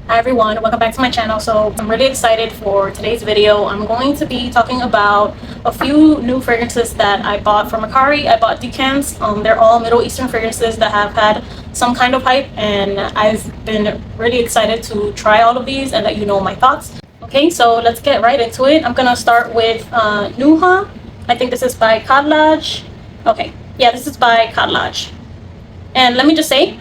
Hi everyone, welcome back to my channel. So I'm really excited for today's video. I'm going to be talking about a few new fragrances that I bought from Macari. I bought decants. They're all Middle Eastern fragrances that have had some kind of hype, and I've been really excited to try all of these and let you know my thoughts. Okay, so let's get right into it. I'm gonna start with Nuha. I think this is by Khadlaj. Okay, yeah, this is by Khadlaj. And let me just say,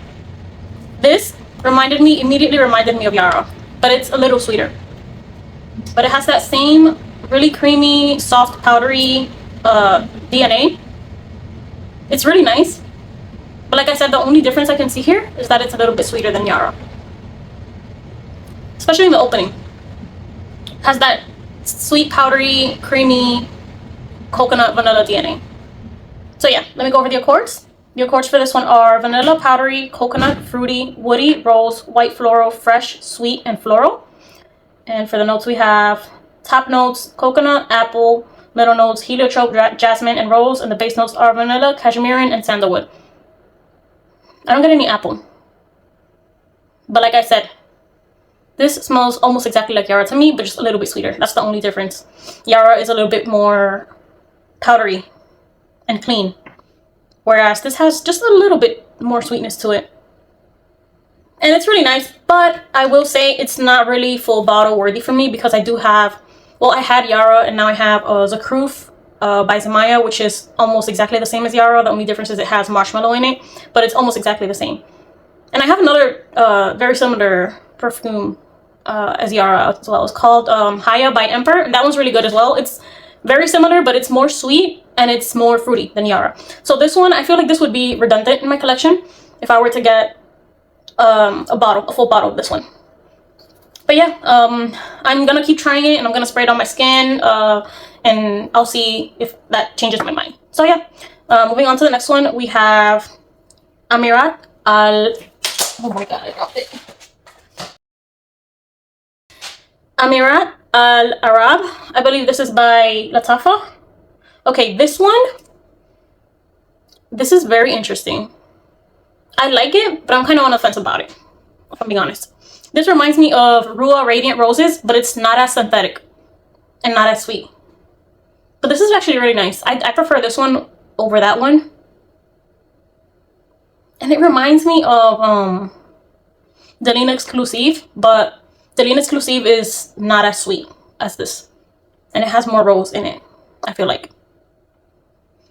this immediately reminded me of Yara, but it's a little sweeter. But it has that same really creamy, soft, powdery DNA. It's really nice. But like I said, the only difference I can see here is that it's a little bit sweeter than Yara. Especially in the opening. It has that sweet, powdery, creamy, coconut, vanilla DNA. So yeah, let me go over the accords. The accords for this one are vanilla, powdery, coconut, fruity, woody, rose, white floral, fresh, sweet, and floral. And for the notes, we have top notes, coconut, apple, middle notes, heliotrope, jasmine, and rose. And the base notes are vanilla, cashmere, and sandalwood. I don't get any apple. But like I said, this smells almost exactly like Yara to me, but just a little bit sweeter. That's the only difference. Yara is a little bit more powdery and clean, whereas this has just a little bit more sweetness to it. And it's really nice, but I will say it's not really full bottle worthy for me because I do have, well, I had Yara and now I have Zakruf by Zamaya, which is almost exactly the same as Yara. The only difference is it has marshmallow in it, but it's almost exactly the same. And I have another very similar perfume as Yara as well. It's called Haya by Emperor, and that one's really good as well. It's very similar, but it's more sweet and it's more fruity than Yara. So this one, I feel like this would be redundant in my collection if I were to get a full bottle of this one. But yeah, I'm gonna keep trying it and I'm gonna spray it on my skin and I'll see if that changes my mind. So yeah, moving on to the next one, we have Ameerat oh my god, I dropped it. Ameerat Al-Arab. I believe this is by Lattafa. Okay, this one, this is very interesting. I like it, but I'm kind of on the fence about it, if I'm being honest. This reminds me of Rua Radiant Roses, but it's not as synthetic and not as sweet. But this is actually really nice. I prefer this one over that one. And it reminds me of Delina Exclusive, but Delina Exclusive is not as sweet as this. And it has more rose in it, I feel like.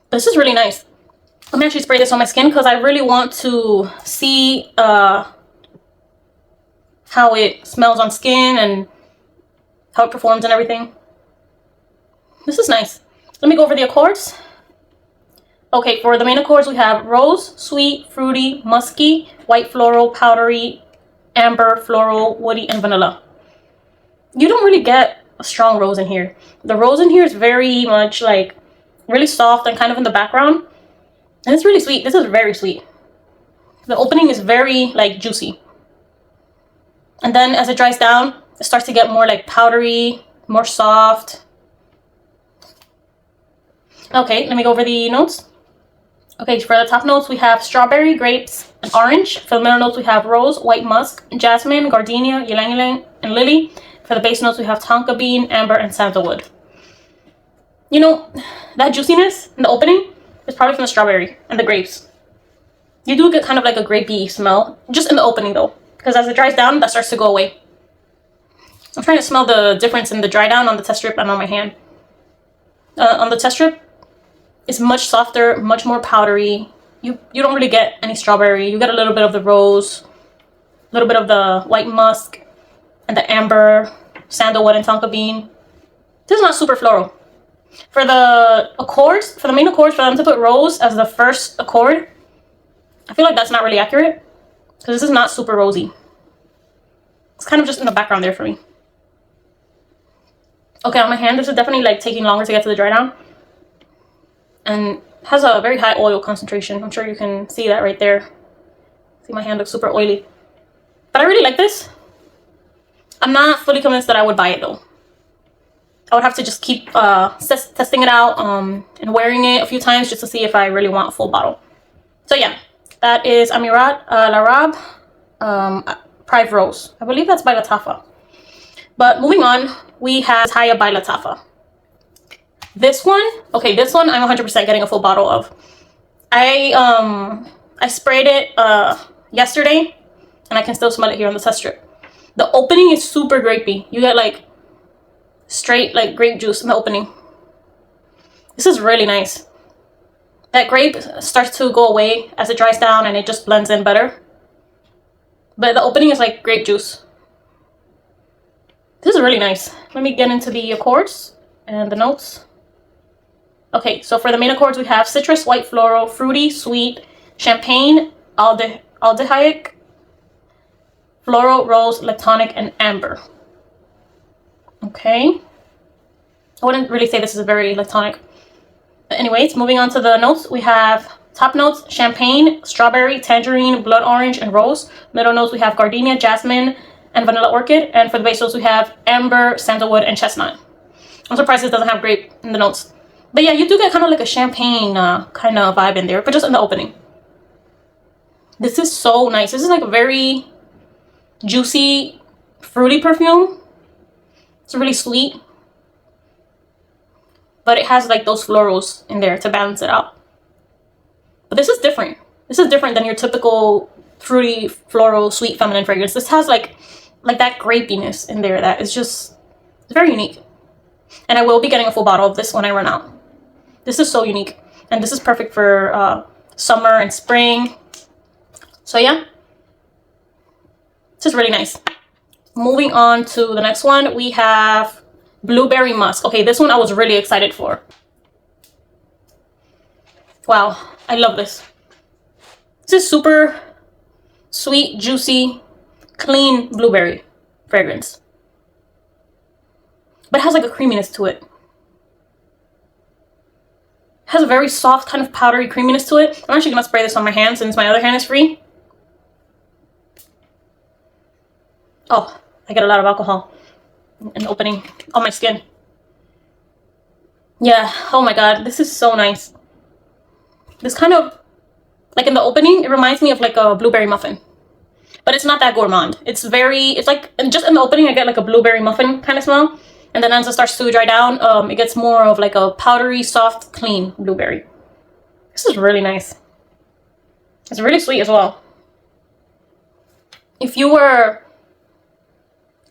This is really nice. Let me actually spray this on my skin because I really want to see how it smells on skin and how it performs and everything. This is nice. Let me go over the accords. Okay, for the main accords, we have rose, sweet, fruity, musky, white floral, powdery, amber, floral, woody, and vanilla. You don't really get a strong rose in here. The rose in here is very much like really soft and kind of in the background. And it's really sweet. This is very sweet. The opening is very like juicy. And then as it dries down, it starts to get more like powdery, more soft. Okay, let me go over the notes. Okay, for the top notes, we have strawberry, grapes, and orange. For the middle notes, we have rose, white musk, jasmine, gardenia, ylang ylang, and lily. For the base notes, we have tonka bean, amber, and sandalwood. You know, that juiciness in the opening is probably from the strawberry and the grapes. You do get kind of like a grapey smell, just in the opening though, because as it dries down, that starts to go away. I'm trying to smell the difference in the dry down on the test strip and on my hand. On the test strip, it's much softer, much more powdery. You don't really get any strawberry. You get a little bit of the rose, a little bit of the white musk, and the amber, sandalwood, and tonka bean. This is not super floral. For the accords, for the main accords, for them to put rose as the first accord, I feel like that's not really accurate because this is not super rosy. It's kind of just in the background there for me. Okay, on my hand, this is definitely like taking longer to get to the dry down. And has a very high oil concentration. I'm sure you can see that right there. See, my hand looks super oily. But I really like this. I'm not fully convinced that I would buy it though. I would have to just keep testing it out and wearing it a few times just to see if I really want a full bottle. So yeah, that is Ameerat Al-Arab Prive Rose. I believe that's by Lattafa. But moving on, we have Haya by Lattafa. This one, okay, this one I'm 100% getting a full bottle of. I sprayed it yesterday, and I can still smell it here on the test strip. The opening is super grapey. You get like straight like grape juice in the opening. This is really nice. That grape starts to go away as it dries down, and it just blends in better. But the opening is like grape juice. This is really nice. Let me get into the accords and the notes. Okay, so for the main accords, we have citrus, white floral, fruity, sweet, champagne, aldehydic, floral, rose, lactonic, and amber. Okay. I wouldn't really say this is a very lactonic. But anyways, moving on to the notes, we have top notes, champagne, strawberry, tangerine, blood orange, and rose. Middle notes, we have gardenia, jasmine, and vanilla orchid. And for the base notes, we have amber, sandalwood, and chestnut. I'm surprised this doesn't have grape in the notes. But yeah, you do get kind of like a champagne kind of vibe in there, but just in the opening. This is so nice. This is like a very juicy, fruity perfume. It's really sweet. But it has like those florals in there to balance it out. But this is different. This is different than your typical fruity, floral, sweet, feminine fragrance. This has like that grapiness in there that is just, it's very unique. And I will be getting a full bottle of this when I run out. This is so unique. And this is perfect for summer and spring. So yeah. This is really nice. Moving on to the next one, we have Blueberry Musk. Okay, this one I was really excited for. Wow, I love this. This is super sweet, juicy, clean blueberry fragrance. But it has like a creaminess to it. It has a very soft kind of powdery creaminess to it. I'm actually going to spray this on my hand since my other hand is free. Oh, I get a lot of alcohol in the opening on my skin. Yeah, oh my god, this is so nice. This kind of, like in the opening, it reminds me of like a blueberry muffin. But it's not that gourmand. It's very, it's like, just in the opening I get like a blueberry muffin kind of smell. And then as it starts to dry down, it gets more of like a powdery, soft, clean blueberry. This is really nice. It's really sweet as well. If you were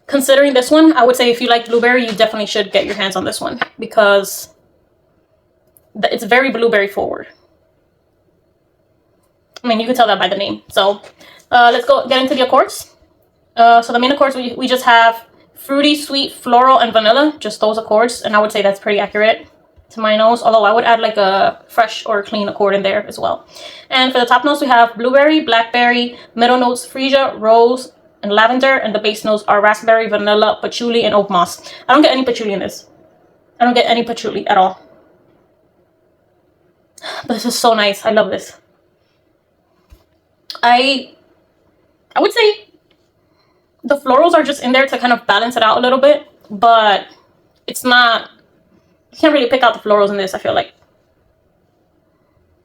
considering this one, I would say if you like blueberry, you definitely should get your hands on this one. Because it's very blueberry forward. I mean, you can tell that by the name. So let's go get into the accords. So the main accords, we just have fruity, sweet, floral, and vanilla. Just those accords. And I would say that's pretty accurate to my nose. Although I would add like a fresh or clean accord in there as well. And for the top notes, we have blueberry, blackberry, middle notes, freesia, rose, and lavender. And the base notes are raspberry, vanilla, patchouli, and oak moss. I don't get any patchouli in this. I don't get any patchouli at all. But this is so nice. I love this. I would say the florals are just in there to kind of balance it out a little bit, but it's not, you can't really pick out the florals in this, I feel like.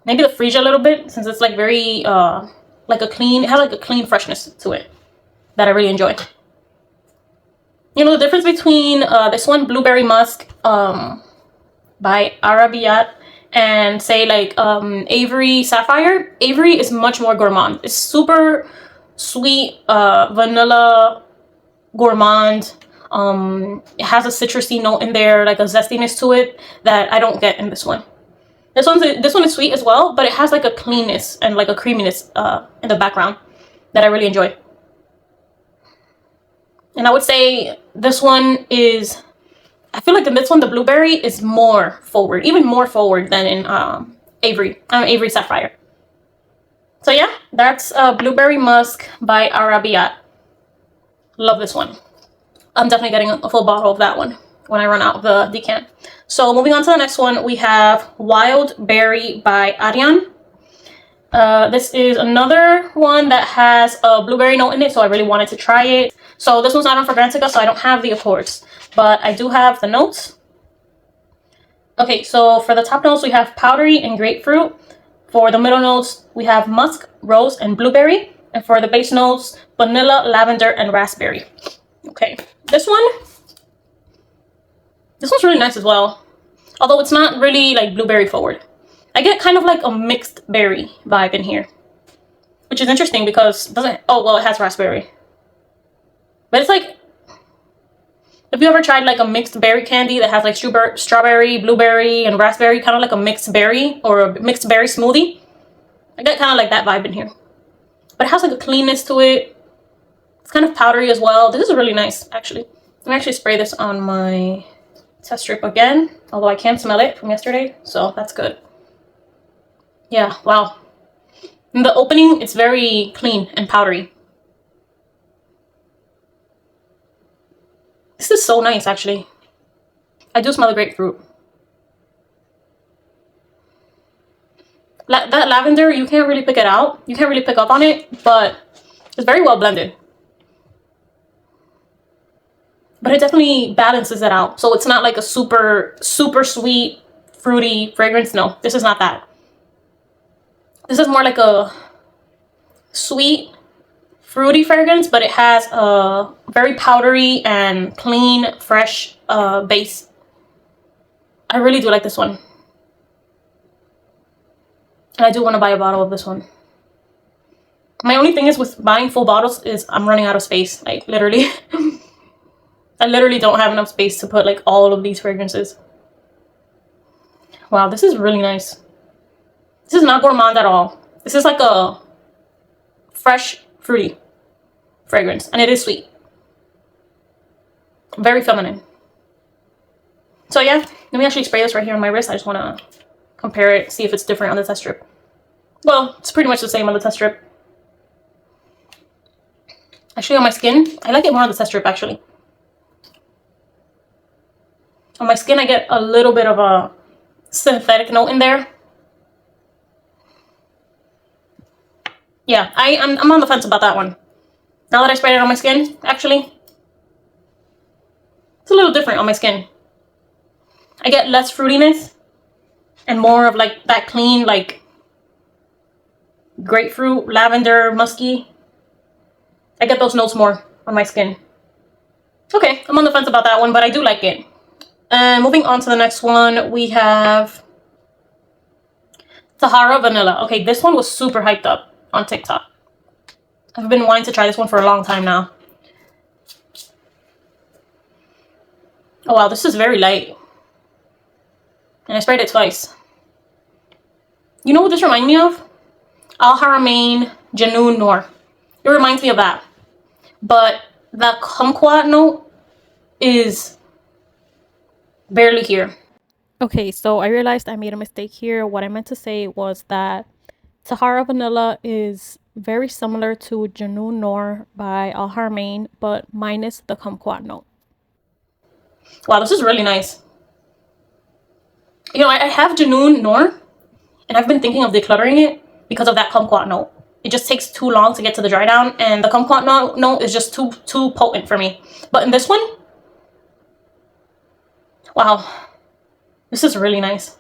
Maybe the freesia a little bit, since it's like very, like a clean, it has like a clean freshness to it that I really enjoy. You know, the difference between this one, Blueberry Musk by Arabiyat, and say like Avery Sapphire. Avery is much more gourmand. It's super sweet, vanilla gourmand. It has a citrusy note in there, like a zestiness to it that I don't get in this one. This one is sweet as well, but it has like a cleanness and like a creaminess in the background that I really enjoy. And I would say this one is, I feel like in this one, the blueberry is more forward, even more forward than in Avery Sapphire. So yeah, that's Blueberry Musk by Arabiyat. Love this one. I'm definitely getting a full bottle of that one when I run out of the decant. So moving on to the next one, we have Wild Berry by Adyan. This is another one that has a blueberry note in it, so I really wanted to try it. So this one's not on Fragrantica, so I don't have the accords, but I do have the notes. Okay, so for the top notes, we have powdery and grapefruit. For the middle notes, we have musk, rose, and blueberry. And for the base notes, vanilla, lavender, and raspberry. Okay, this one's really nice as well. Although it's not really like blueberry forward. I get kind of like a mixed berry vibe in here. Which is interesting because it doesn't, oh well, it has raspberry. But it's like, if you ever tried like a mixed berry candy that has like strawberry, blueberry, and raspberry, kind of like a mixed berry or a mixed berry smoothie, I get kind of like that vibe in here. But it has like a cleanness to it. It's kind of powdery as well. This is really nice, actually. I'm gonna actually spray this on my test strip again, although I can smell it from yesterday, so that's good. Yeah, wow. In the opening, it's very clean and powdery. This is so nice, actually. I do smell the grapefruit. That lavender, you can't really pick it out. You can't really pick up on it, but it's very well blended. But it definitely balances it out. So it's not like a super, super sweet, fruity fragrance. No, this is not that. This is more like a sweet, fruity fragrance, but it has a very powdery and clean, fresh base. I really do like this one. And I do want to buy a bottle of this one. My only thing is with buying full bottles is I'm running out of space. Like, literally. I literally don't have enough space to put like all of these fragrances. Wow, this is really nice. This is not gourmand at all. This is like a fresh, fruity fragrance. And it is sweet. Very feminine. So yeah, let me actually spray this right here on my wrist. I just want to compare it, see if it's different on the test strip. Well, it's pretty much the same on the test strip. Actually, on my skin, I like it more on the test strip, actually. On my skin, I get a little bit of a synthetic note in there. Yeah, I'm on the fence about that one. Now that I sprayed it on my skin, actually, it's a little different on my skin. I get less fruitiness and more of like that clean, like grapefruit, lavender, musky. I get those notes more on my skin. Okay, I'm on the fence about that one, but I do like it. And moving on to the next one, we have Tahara Vanilla. Okay, this one was super hyped up on TikTok. I've been wanting to try this one for a long time now. Oh wow, this is very light. And I sprayed it twice. You know what this reminds me of? Al-Haramain Janoon Noor. It reminds me of that. But the kumquat note is barely here. Okay, so I realized I made a mistake here. What I meant to say was that Tahara Vanilla is very similar to Janoon Noor by Al-Haramain, but minus the kumquat note. Wow, this is really nice. You know, I have Janoon Noor, and I've been thinking of decluttering it because of that kumquat note. It just takes too long to get to the dry down, and the kumquat note is just too potent for me. But in this one, wow, this is really nice.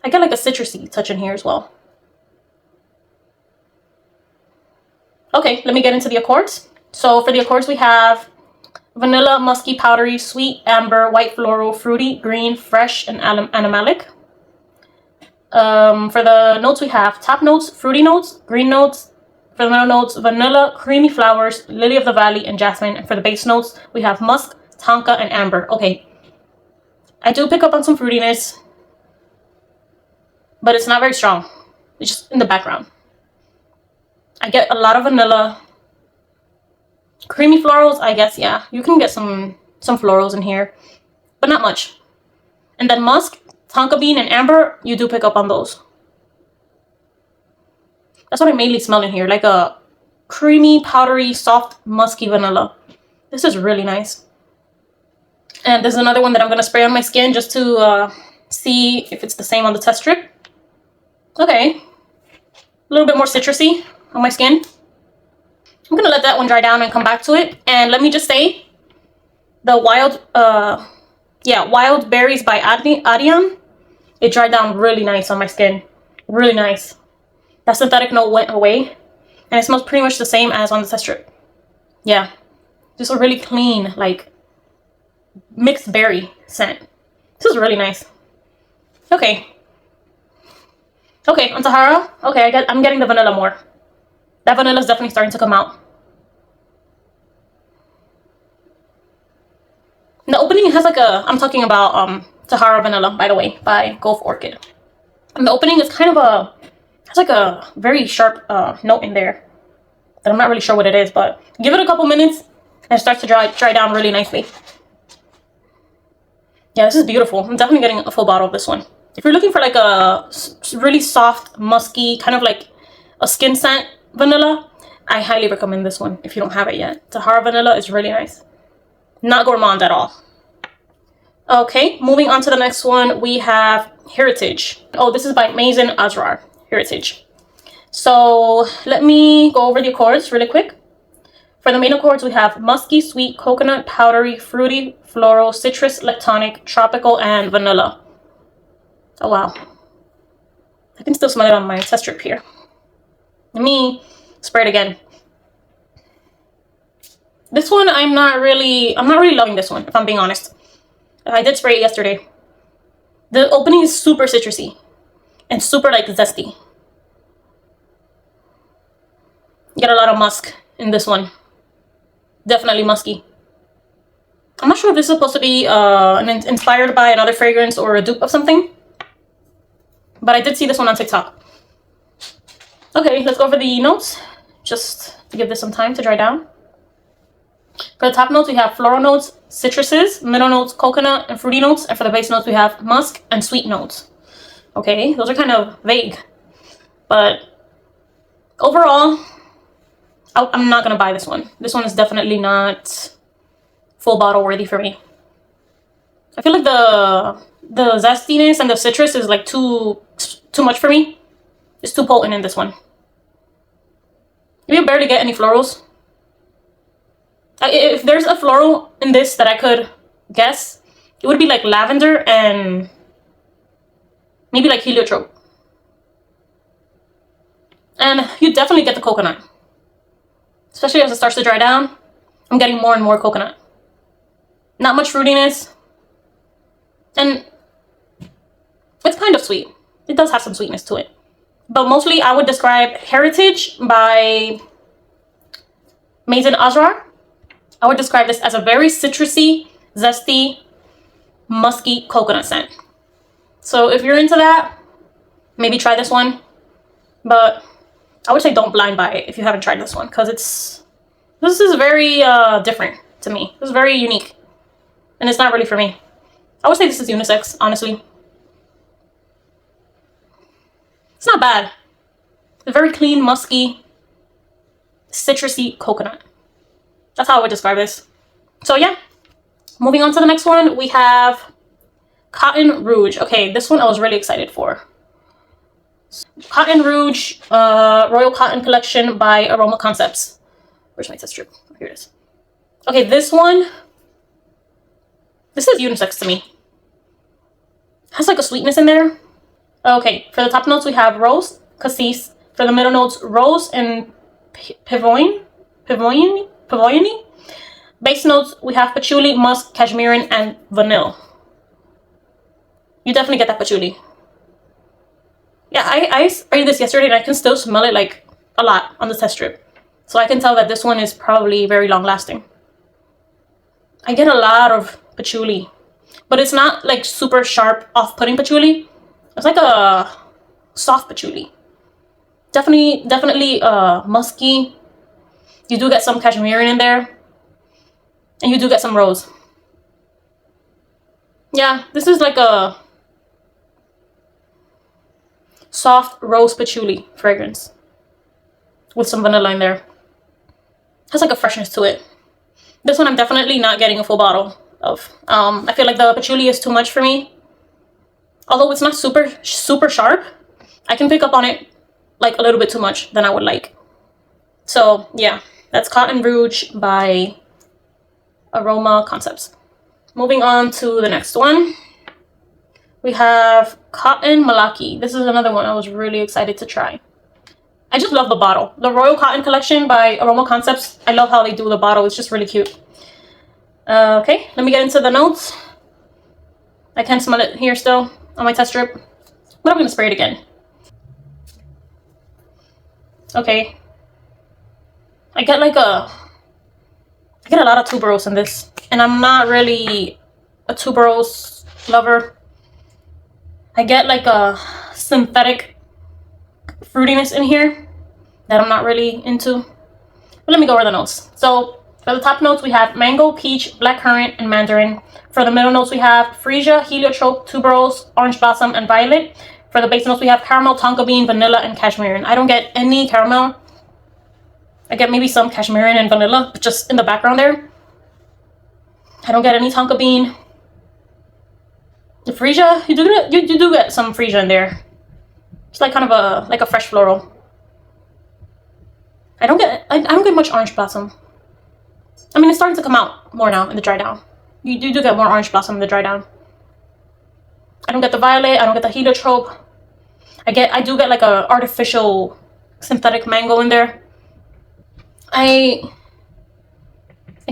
I get like a citrusy touch in here as well. Okay, let me get into the accords. So for the accords, we have vanilla, musky, powdery, sweet, amber, white floral, fruity, green, fresh, and animalic. For the notes, we have top notes, fruity notes, green notes. For the middle notes, vanilla, creamy flowers, lily of the valley, and jasmine. And for the base notes, we have musk, tonka, and amber. Okay, I do pick up on some fruitiness, but it's not very strong. It's just in the background. I get a lot of vanilla. Creamy florals, I guess, yeah. You can get some florals in here, but not much. And then musk, tonka bean, and amber, you do pick up on those. That's what I mainly smell in here, like a creamy, powdery, soft, musky vanilla. This is really nice. And there's another one that I'm going to spray on my skin just to see if it's the same on the test strip. Okay. A little bit more citrusy on my skin. I'm going to let that one dry down and come back to it. And let me just say, the Wild Berries by Adyan, it dried down really nice on my skin. Really nice. That synthetic note went away. And it smells pretty much the same as on the test strip. Yeah, just a really clean, like, mixed berry scent. This is really nice. Okay. Okay, on Tahara. Okay, I'm getting the vanilla more. That vanilla is definitely starting to come out. And the opening has like a, I'm talking about Tahara Vanilla, by the way, by Gulf Orchid. And the opening is kind of a, has like a very sharp note in there that I'm not really sure what it is, but give it a couple minutes and it starts to dry down really nicely. Yeah, this is beautiful. I'm definitely getting a full bottle of this one. If you're looking for like a really soft, musky, kind of like a skin scent vanilla, I highly recommend this one if you don't have it yet. Tahara Vanilla is really nice. Not gourmand at all. Okay, moving on to the next one, we have Heritage. Oh, this is by MAISON ASRAR. Heritage. So let me go over the accords really quick. For the main accords, we have musky, sweet, coconut, powdery, fruity, floral, citrus, lactonic, tropical, and vanilla. Oh wow. I can still smell it on my test strip here. Let me spray it again. This one, I'm not really loving this one, if I'm being honest. I did spray it yesterday. The opening is super citrusy and super like zesty. You get a lot of musk in this one. Definitely musky. I'm not sure if this is supposed to be inspired by another fragrance or a dupe of something, but I did see this one on TikTok. Okay, let's go over the notes, just to give this some time to dry down. For the top notes, we have floral notes, citruses, middle notes, coconut, and fruity notes. And for the base notes, we have musk and sweet notes. Okay, those are kind of vague. But overall, I'm not going to buy this one. This one is definitely not full bottle worthy for me. I feel like the zestiness and the citrus is like too much for me. It's too potent in this one. You barely get any florals. If there's a floral in this that I could guess, it would be like lavender and maybe like heliotrope. And you definitely get the coconut. Especially as it starts to dry down, I'm getting more and more coconut. Not much fruitiness. And it's kind of sweet. It does have some sweetness to it. But mostly I would describe Heritage by MAISON ASRAR. I would describe this as a very citrusy, zesty, musky coconut scent. So if you're into that, maybe try this one. But I would say don't blind buy it if you haven't tried this one, because this is very different to me. This is very unique. And it's not really for me. I would say this is unisex, honestly. It's not bad. It's very clean, musky, citrusy coconut. That's how I would describe this. So yeah, moving on to the next one, we have Cotton Rouge. Okay, this one I was really excited for. Cotton Rouge Royal Cotton Collection by Aroma Concepts. Where's my test strip? Here it is. Okay, this one, this is unisex to me. Has like a sweetness in there. Okay, for the top notes we have rose, cassis. For the middle notes, rose and pavoine. Base notes, we have patchouli, musk, cashmerean, and vanilla. You definitely get that patchouli. Yeah, I sprayed this yesterday and I can still smell it like a lot on the test strip. So I can tell that this one is probably very long lasting. I get a lot of patchouli, but it's not like super sharp, off-putting patchouli. It's like a soft patchouli. Definitely musky. You do get some cashmerean in there. And you do get some rose. Yeah, this is like a soft rose patchouli fragrance with some vanilla in there. Has like a freshness to it. This one I'm definitely not getting a full bottle of. I feel like the patchouli is too much for me. Although it's not super sharp, I can pick up on it like a little bit too much than I would like. So yeah, that's Cotton Rouge by Aroma Concepts. Moving on to the next one, we have Cotton Malaki. This is another one I was really excited to try. I just love the bottle. The Royal Cotton Collection by Aroma Concepts. I love how they do the bottle. It's just really cute. Okay, let me get into the notes. I can smell it here still on my test strip, but I'm gonna spray it again. Okay. I get a lot of tuberose in this, and I'm not really a tuberose lover. I get like a synthetic fruitiness in here that I'm not really into. But let me go over the notes. So for the top notes, we have mango, peach, blackcurrant, and mandarin. For the middle notes, we have freesia, heliotrope, tuberose, orange blossom, and violet. For the base notes, we have caramel, tonka bean, vanilla, and cashmere. I don't get any caramel. I get maybe some cashmere and vanilla, but just in the background there. I don't get any tonka bean. The freesia, you do get some freesia in there. It's like kind of a fresh floral. I don't get much orange blossom. I mean, it's starting to come out more now in the dry down. You do get more orange blossom in the dry down. I don't get the violet. I don't get the heliotrope. I do get like a artificial synthetic mango in there. I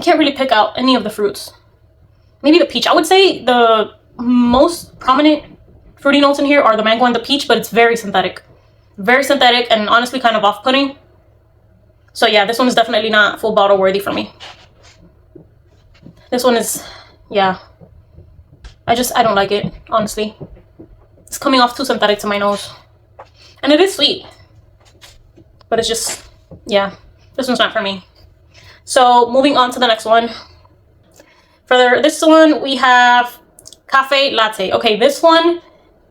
can't really pick out any of the fruits. Maybe the peach. I would say the most prominent fruity notes in here are the mango and the peach, but it's very synthetic. Very synthetic and honestly kind of off-putting. So yeah, this one is definitely not full bottle worthy for me. This one is, yeah. I don't like it, honestly. It's coming off too synthetic to my nose. And it is sweet. But it's just, yeah. This one's not for me. So moving on to the next one. For this one, we have Caffe Latte. Okay, this one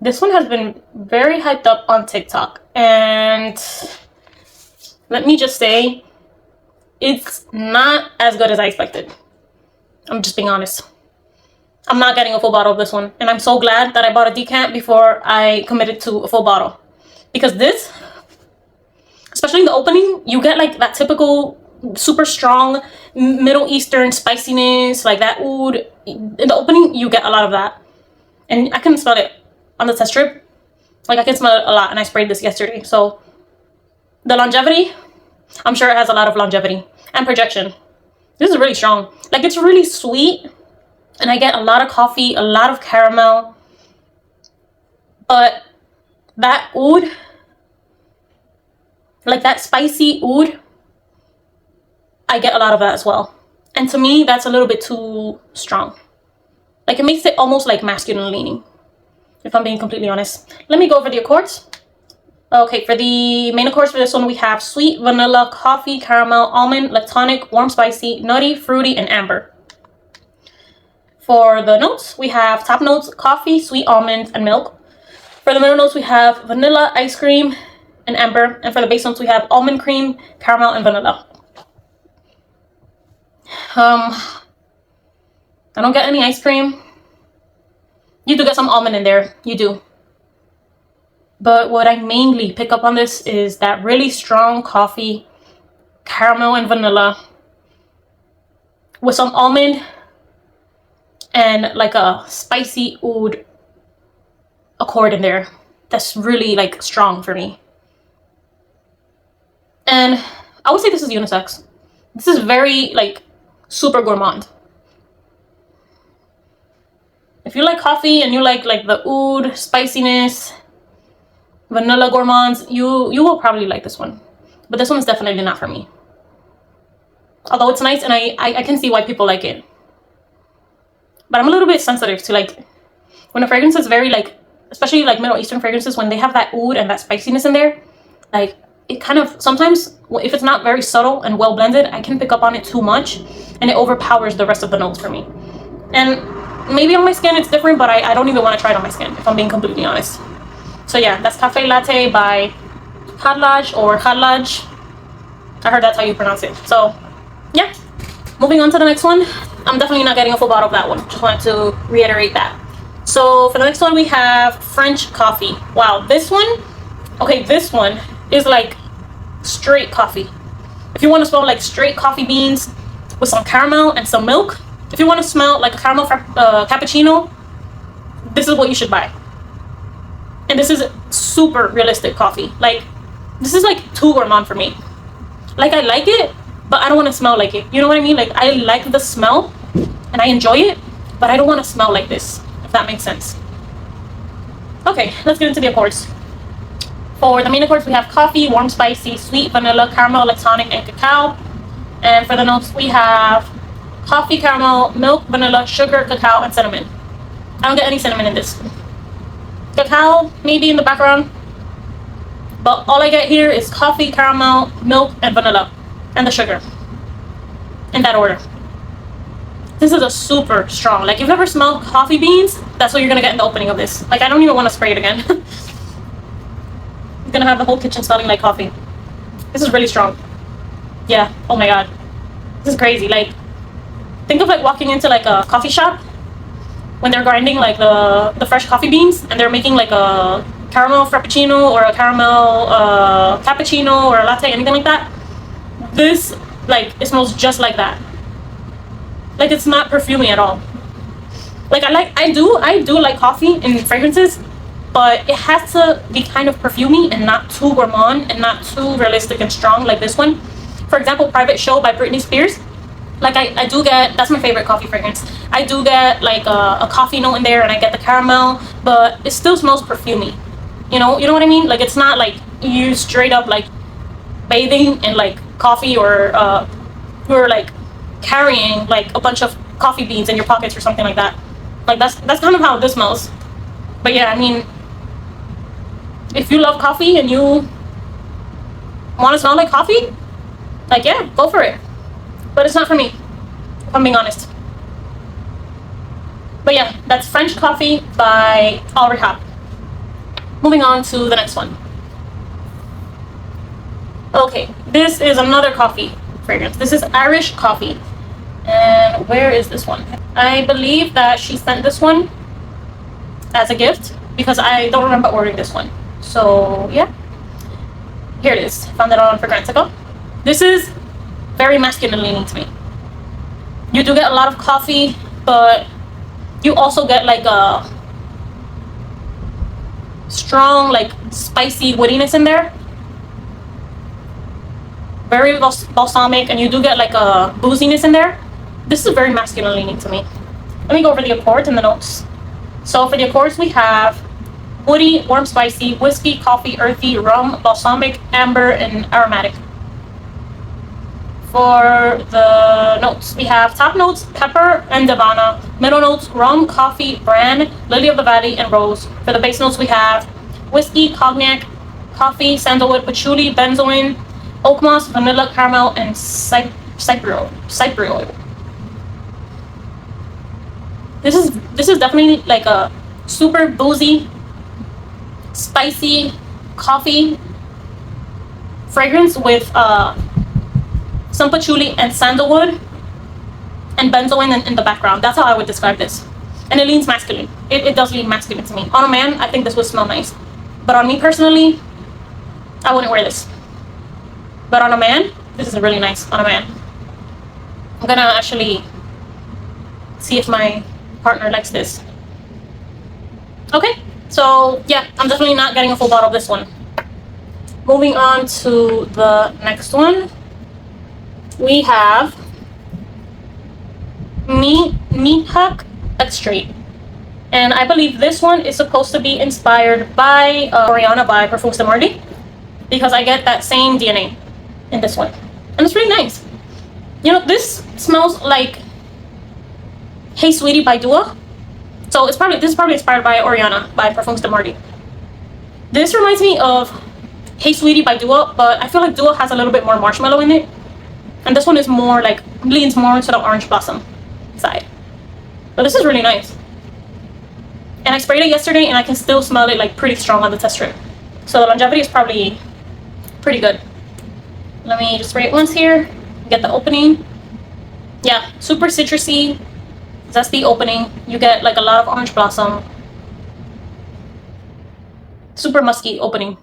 has been very hyped up on TikTok. And let me just say, it's not as good as I expected. I'm just being honest. I'm not getting a full bottle of this one. And I'm so glad that I bought a decant before I committed to a full bottle. Because this, especially in the opening, you get like that typical super strong Middle Eastern spiciness, like that oud. In the opening, you get a lot of that. And I can smell it on the test strip. Like I can smell it a lot, and I sprayed this yesterday. So the longevity, I'm sure it has a lot of longevity and projection. This is really strong. Like it's really sweet, and I get a lot of coffee, a lot of caramel. But that oud, like that spicy oud, I get a lot of that as well. And to me, that's a little bit too strong. Like it makes it almost like masculine leaning, if I'm being completely honest. Let me go over the accords. Okay, for the main accords for this one, we have sweet, vanilla, coffee, caramel, almond, lactonic, warm, spicy, nutty, fruity, and amber. For the notes, we have top notes, coffee, sweet almonds, and milk. For the middle notes, we have vanilla, ice cream, and amber. And for the base notes, we have almond cream, caramel, and vanilla. I don't get any ice cream. You do get some almond in there. You do. But what I mainly pick up on this is that really strong coffee, caramel, and vanilla with some almond and like a spicy oud accord in there. That's really like strong for me. And I would say this is unisex. This is very like super gourmand. If you like coffee and you like the oud spiciness, vanilla gourmands, you will probably like this one. But this one is definitely not for me. Although it's nice, and I can see why people like it. But I'm a little bit sensitive to like when a fragrance is very like, especially like Middle Eastern fragrances, when they have that oud and that spiciness in there, like it kind of sometimes, if it's not very subtle and well blended, I can pick up on it too much and it overpowers the rest of the notes for me. And maybe on my skin it's different, but I don't even want to try it on my skin, if I'm being completely honest. So yeah, that's Caffe Latte by Khadlaj or Khadlaj. I heard that's how you pronounce it. So yeah, moving on to the next one. I'm definitely not getting a full bottle of that one. Just wanted to reiterate that. So for the next one, we have French coffee. Wow, this one, okay, this one is like straight coffee. If you want to smell like straight coffee beans with some caramel and some milk, if you want to smell like a caramel cappuccino, this is what you should buy. And this is super realistic coffee. Like This is like too gourmand for me. Like, I like it, but I don't want to smell like it. You know what I mean? Like, I like the smell and I enjoy it, but I don't want to smell like this, if that makes sense. Okay, let's get into the accords. For the main accords, we have coffee, warm, spicy, sweet, vanilla, caramel, lactonic, and cacao. And for the notes, we have coffee, caramel, milk, vanilla, sugar, cacao, and cinnamon. I don't get any cinnamon in this. Cacao, maybe in the background. But all I get here is coffee, caramel, milk, and vanilla. And the sugar. In that order. This is a super strong. Like, if you've ever smelled coffee beans, that's what you're going to get in the opening of this. Like, I don't even want to spray it again. It's going to have the whole kitchen smelling like coffee. This is really strong. Yeah. Oh my god. This is crazy. Like, think of like walking into like a coffee shop when they're grinding like the fresh coffee beans and they're making like a caramel frappuccino or a caramel cappuccino or a latte, anything like that. This, like, it smells just like that. Like, it's not perfumey at all. Like, I do like coffee in fragrances, but it has to be kind of perfumey and not too gourmand and not too realistic and strong like this one. For example, Private Show by Britney Spears. Like, I do get, that's my favorite coffee fragrance. I do get like a coffee note in there, and I get the caramel, but it still smells perfumey. You know what I mean? Like, it's not like you straight up like bathing in like coffee, or you're like carrying like a bunch of coffee beans in your pockets or something like that. Like, that's kind of how this smells. But yeah, I mean, if you love coffee and you want to smell like coffee, like, yeah, go for it. But it's not for me, if I'm being honest. But yeah, that's French Coffee by Al-Rehab. Moving on to the next one. Okay, this is another coffee fragrance. This is Irish Coffee. And where is this one? I believe that she sent this one as a gift, because I don't remember ordering this one. So yeah, here it is. Found it on Fragrantica. This is very masculine leaning to me. You do get a lot of coffee, but you also get like a strong, like, spicy woodiness in there. Very balsamic, and you do get like a booziness in there. This is very masculine leaning to me. Let me go over the accords and the notes. So for the accords, we have woody, warm, spicy, whiskey, coffee, earthy, rum, balsamic, amber, and aromatic. For the notes, we have top notes, pepper and Davana. Middle notes, rum, coffee, bran, lily of the valley, and rose. For the base notes, we have whiskey, cognac, coffee, sandalwood, patchouli, benzoin, oak moss, vanilla, caramel, and cypriol. This is definitely like a super boozy, spicy coffee fragrance with some patchouli and sandalwood and benzoin in the background. That's how I would describe this. And it leans masculine. It does lean masculine to me. On a man, I think this would smell nice. But on me personally, I wouldn't wear this. But on a man, this is really nice on a man. I'm gonna actually see if my partner likes this. Okay, so yeah, I'm definitely not getting a full bottle of this one. Moving on to the next one. We have Meethaq Extrait. And I believe this one is supposed to be inspired by Oriana by Perfumes de Mardi, because I get that same DNA in this one. And it's really nice. You know, this smells like Hey Sweetie by Dua. So this is probably inspired by Oriana by Perfumes de Mardi. This reminds me of Hey Sweetie by Dua, but I feel like Dua has a little bit more marshmallow in it. And this one is more like, leans more into the orange blossom side. But this is really nice. And I sprayed it yesterday and I can still smell it like pretty strong on the test strip. So the longevity is probably pretty good. Let me just spray it once here, get the opening. Yeah, super citrusy, zesty opening. You get like a lot of orange blossom. Super musky opening.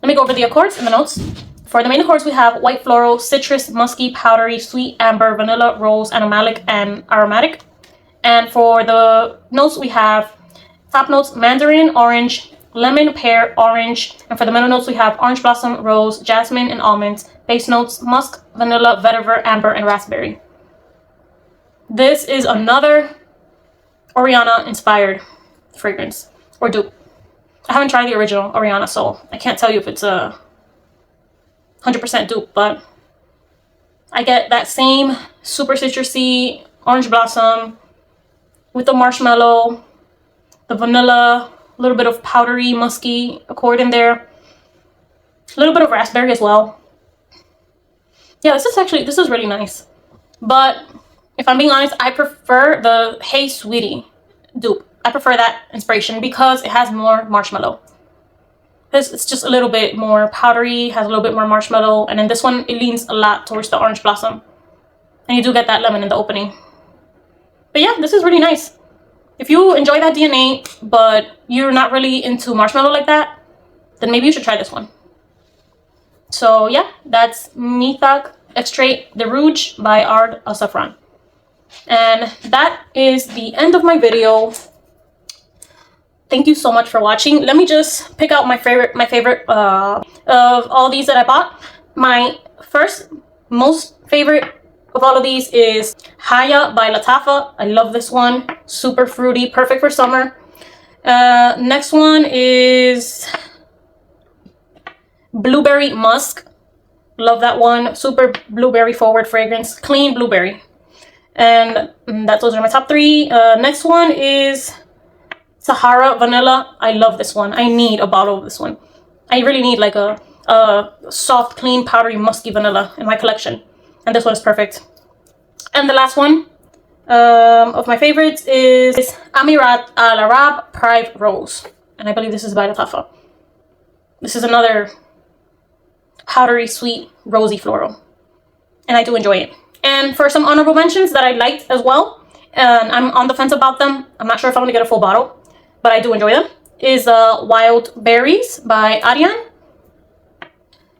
Let me go over the accords and the notes. For the main accords, we have white floral, citrus, musky, powdery, sweet, amber, vanilla, rose, animalic, and aromatic. And for the notes, we have top notes, mandarin, orange, lemon, pear, orange. And for the middle notes, we have orange blossom, rose, jasmine, and almonds. Base notes, musk, vanilla, vetiver, amber, and raspberry. This is another Oriana inspired fragrance or dupe. I haven't tried the original Oriana, so I can't tell you if it's a 100% dupe, but I get that same super citrusy orange blossom with the marshmallow, the vanilla, a little bit of powdery, musky accord in there, a little bit of raspberry as well. Yeah, this is really nice. But if I'm being honest, I prefer the Hey Sweetie dupe. I prefer that inspiration because it has more marshmallow. It's just a little bit more powdery, has a little bit more marshmallow, and then this one, it leans a lot towards the orange blossom. And you do get that lemon in the opening. But yeah, this is really nice. If you enjoy that DNA, but you're not really into marshmallow like that, then maybe you should try this one. So yeah, that's Meethaq Extrait the Rouge by Zaafaran. And that is the end of my video. Thank you so much for watching. Let me just pick out my favorite of all these that I bought. My most favorite of all of these is Haya by Lattafa. I love this one. Super fruity, perfect for summer. Next one is Blueberry Musk. Love that one. Super blueberry forward fragrance. Clean blueberry. And those are my top three. Next one is Tahara Vanilla. I love this one. I need a bottle of this one. I really need like a soft, clean, powdery, musky vanilla in my collection. And this one is perfect. And the last one of my favorites is Ameerat Al-Rehab Prive Rose. And I believe this is by Lattafa. This is another powdery, sweet, rosy floral. And I do enjoy it. And for some honorable mentions that I liked as well, and I'm on the fence about them. I'm not sure if I'm going to get a full bottle, but I do enjoy them, is Wild Berries by Adyan.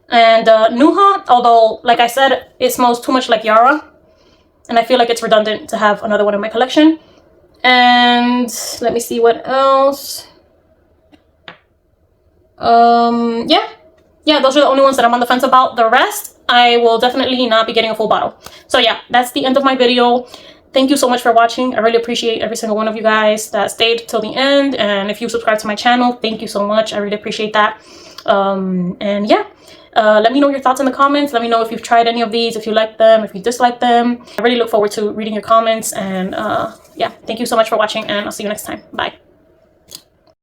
And Nuha, although, like I said, it smells too much like Yara. And I feel like it's redundant to have another one in my collection. And let me see what else. Yeah, those are the only ones that I'm on the fence about. The rest, I will definitely not be getting a full bottle. So yeah, that's the end of my video. Thank you so much for watching. I really appreciate every single one of you guys that stayed till the end. And if you subscribe to my channel, thank you so much. I really appreciate that. And yeah, let me know your thoughts in the comments. Let me know if you've tried any of these, if you like them, if you dislike them. I really look forward to reading your comments. And yeah, thank you so much for watching, and I'll see you next time. Bye.